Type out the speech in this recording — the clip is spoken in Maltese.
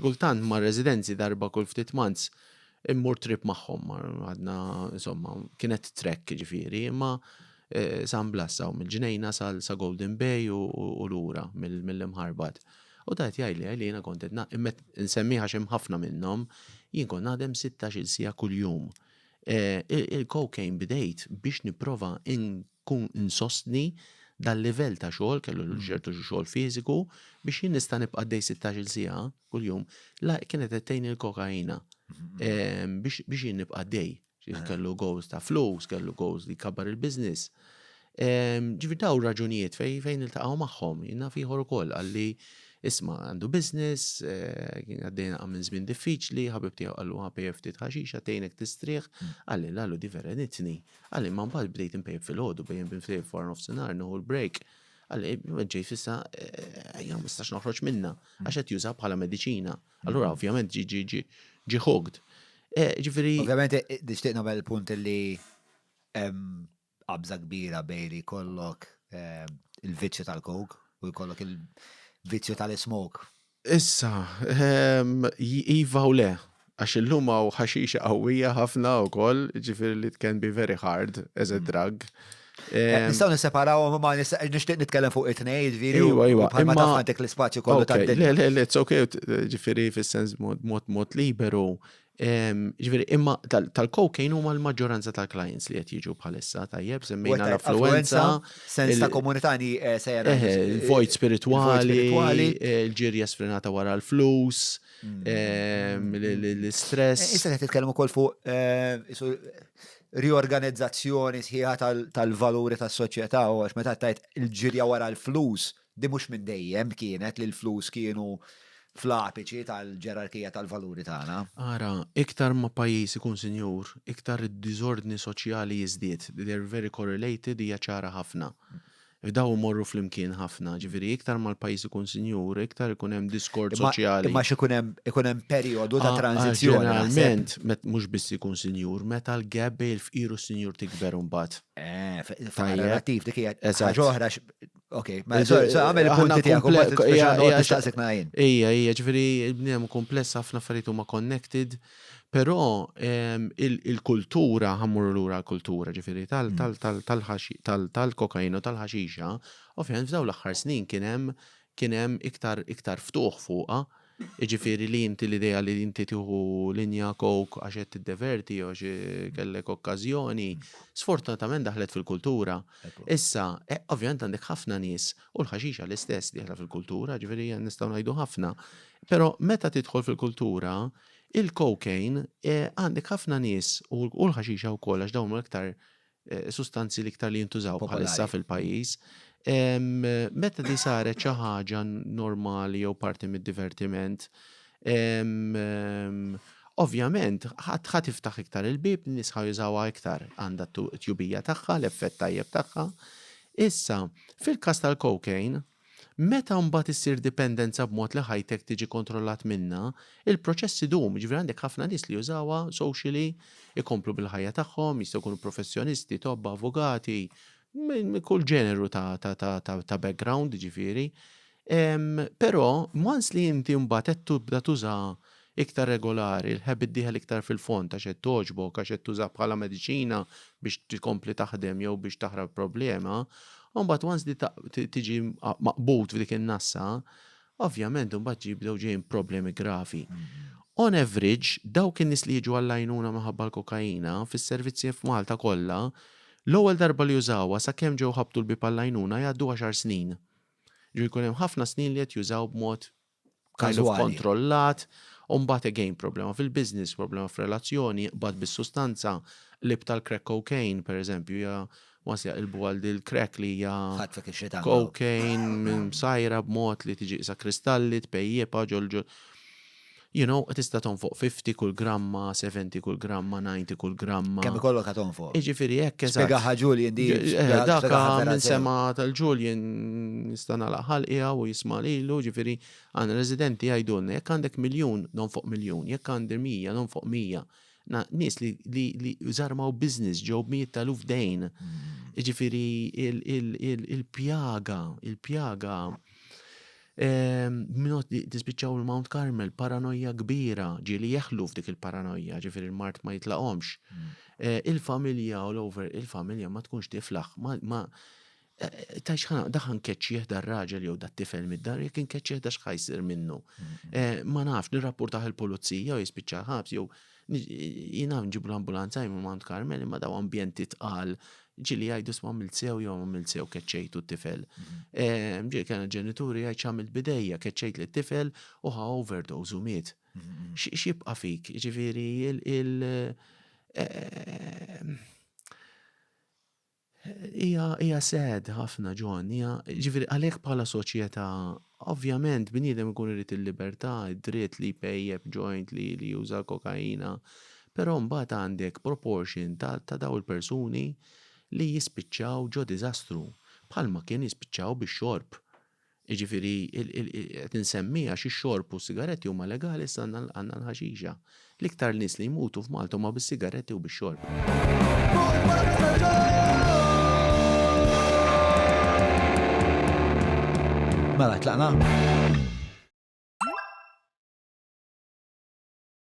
kultant ma' residenzi darba kull ftit months immur trip magħhom, għadna, insomma, kienet trek ġifieri, imma San Blas mill-Ġnejna sa Golden Bay u lura mill-imħarbat. U dajt jgħidli jiena kont nsemmiħa xem ħafna minnhom, jien kont naħdem 16-il sija kuljum. Il-cocaine bidejt biex nipprova nkun insostni dal-livell ta' xogħol, kellu ċertu xogħol fiżiku, biex jien nista' nibqa' għaddej 16-il sija kuljum. La kienet qedtejn il-kokaina biex jien nibqa' għaddej. Kellu goals ta' flus, kellu goals li kabbar il-business. Ġifier daw raġunijiet fejn iltaqgħu magħhom, jiena ieħor ukoll għalli isma' għandu business, għaddejna minn żmien diffiċli, ħabib tiegħu qallu ħapej ftit ħaxixa tgħinek tistrieħ, għalli l-għallu di vera nitni. Għalli ma mbagħad bdejt impejb fil-ħodu bejn b'infejb for nofsinhar nieħu l-break. Għalli ġej fissa ma nistax noħroġ minnha għax qed juża bħala mediċina. Allura ovvjament ġi hooked. Ġifieri. Ovvjament nixtieq nagħmel punt li qabża kbira bejn li jkollok il-viċċju tal-coke u jkollok il-viċċju tal-smoke. Issa, iva u le, għax illum hawn ħaxixa qawwija ħafna wkoll, ġifieri li it can be very hard as a drug. Nistgħu nisseparawhom ma nixtieq nitkellem fuq it-tnejn, ġifieri bħalma taf għandek l-ispazju kollu tad-dinja. Le, it's okay, ġifieri fis-sens mod liberu. Ġifieri imma tal-cocaine huma l-maġġoranza tal-clients li qed jiġu bħalissa tajjeb semmejna l-affluenza, sens ta' komunitani sejra. Il-vojt spiritwali, il-ġirja sfrenata wara l-flus, l-istress. Issa qed titkellmu wkoll fuq riorganizzazzjoni sħiħa tal-valuri tas-soċjetà u għax meta tajt il-ġirja wara l-flus, di mhux minn dejjem kienet li l-flus kienu fl-apiċi tal-ġerarkija tal-valuri tagħna. Ara, iktar ma pajjiż ikun sinjur, iktar id-diżordni soċjali jiżdied. They're very correlated, hija ċara ħafna. Daw morru fl-imkien ħafna, ġifieri iktar ma l-pajjiż ikun sinjur, iktar ikun hemm diskord soċjali. Imma ikun hemm perjodu ta' tranzizzjoni. Ġeneralment, mhux biss ikun sinjur, meta l-gap bejn il-fqir u sinjur tikber imbagħad. Relattiv dik hija ħaġa oħra. Okej, ma għamel il-punti tiegħek Ija, ġifieri bniedem kompless ħafna affarijiet huma connected, però il-kultura ħammur lura l-kultura ġifieri tal-kokaina u tal-ħaxixa, ovvjament f'dawn l-aħħar snin kien hemm iktar ftuħ fuqha. Ġifieri li inti l-idea li inti tieħu linja coke għax qed tiddeverti u kellek okkażjoni, sfortunatament daħlet fil-kultura. Issa, ovvjament għandek ħafna nies u l-ħaxixa l-istess diħla fil-kultura, ġifieri nistgħu ngħidu ħafna. Però meta tidħol fil-kultura, il-cocaine għandek ħafna nies u l-ħaxixa wkoll għax dawn l-iktar sustanzi l-iktar li jintużaw bħalissa fil-pajjiż. Meta di saret xi ħaġa normali jew parti mid-divertiment, ovvjament ħadd tiftaħ iktar il-bib, nies jużawha iktar għandha t-tjubija tagħha, l-effett tajjeb tagħha. Issa, fil-każ tal-cocaine, meta mbagħad issir dipendenza b'mod li ħajtek tiġi kontrollat minnha, il-proċess idum, ġifieri għandek ħafna nies li jużawha socially, ikomplu bil-ħajja tagħhom, jistgħu jkunu professjonisti, tobba, avukati, kull ġeneru ta' background ġifieri. Però once li inti mbagħad qed tibda tuża iktar regolari, il-ħebit dieħel iktar fil-fond għax qed toġbok, għax qed tuża bħala mediċina biex tkompli taħdem jew biex taħrab problema, u mbagħad once li tiġi maqbut f'dik in-nassa, ovvjament mbagħad jibdew ġejjin problemi gravi. On average, dawk in-nies li jiġu għall-għajnuna minħabba l-kokaina fis-servizzi f'Malta kollha, l-ewwel darba li jużawha sakemm ġew ħabtu l-bib għall-għajnuna jgħaddu 10 snin. Jkun hemm ħafna snin li qed jużaw b'mod kind of kontrollat, u mbagħad again problema fil-business, problema f'relazzjoni, mbagħad bis-sustanza lib tal-crack cocaine pereżempju hija wasja il-bwal il-crack li hija cocaine sajra b'mod li tiġi sa kristalli tpejjeba ġol. You know, tista' tonfoq 50 kull gramma, 70 kull gramma, 90 kull gramma. Kemm ikollok qed tonfoq? Jiġifieri hekk eżatt. Spjegaha Julian di. Daka minn sema tal-Julian nista' nagħlaq ħalqiha u jisma' lilu, ġifieri għandna residenti jgħidulna jekk għandek miljun nonfoq miljun, jekk għandi 100 nonfoq 100. Nies li żarmaw business ġew b'100 taluf dejn. Jiġifieri il-pjaga Minot tispiċċaw il-Mount Carmel, paranoja kbira, ġieli jeħlu f'dik il-paranoja, ġifieri il-mart ma jitlaqhomx. Il-familja all over, il-familja ma tkunx tiflaħ, ta' daħan keċċieħ dar-raġel jew dat-tifel mid-dar, jekk inkeċċieħ da x'ħajsir minnu. Ma nafx nirrapportaħ il-pulizija u jispiċċa ħabs jew jina nġibu l-ambulanza jimmu Mount Carmel imma daw ambjenti tqal ġili jgħidu sma milsew jew milsew keċċejtu t-tifel. Ġili kena ġenituri jgħid xamil bidejja keċċejt li t-tifel u ħa overdose u miet. Xibqa fik, ġifiri Ija sad ħafna John, ġifiri għalek bħala soċjetà, ovvjament bniedem ikun irid il-libertà, id-dritt li jpejjeb joint li juża kokaina, però mbagħad għandek proportion ta' daw il-persuni li jispiċċaw ġo diżastru, bħalma kien jispiċċaw bix-xorb. Ġifiri qed insemmija xi xorb u sigaretti huma legali issa għandna l-ħaxixa. L-iktar nies li jmutu f'Malta huma bis-sigaretti u bix-xorb. Mela, tlaqna?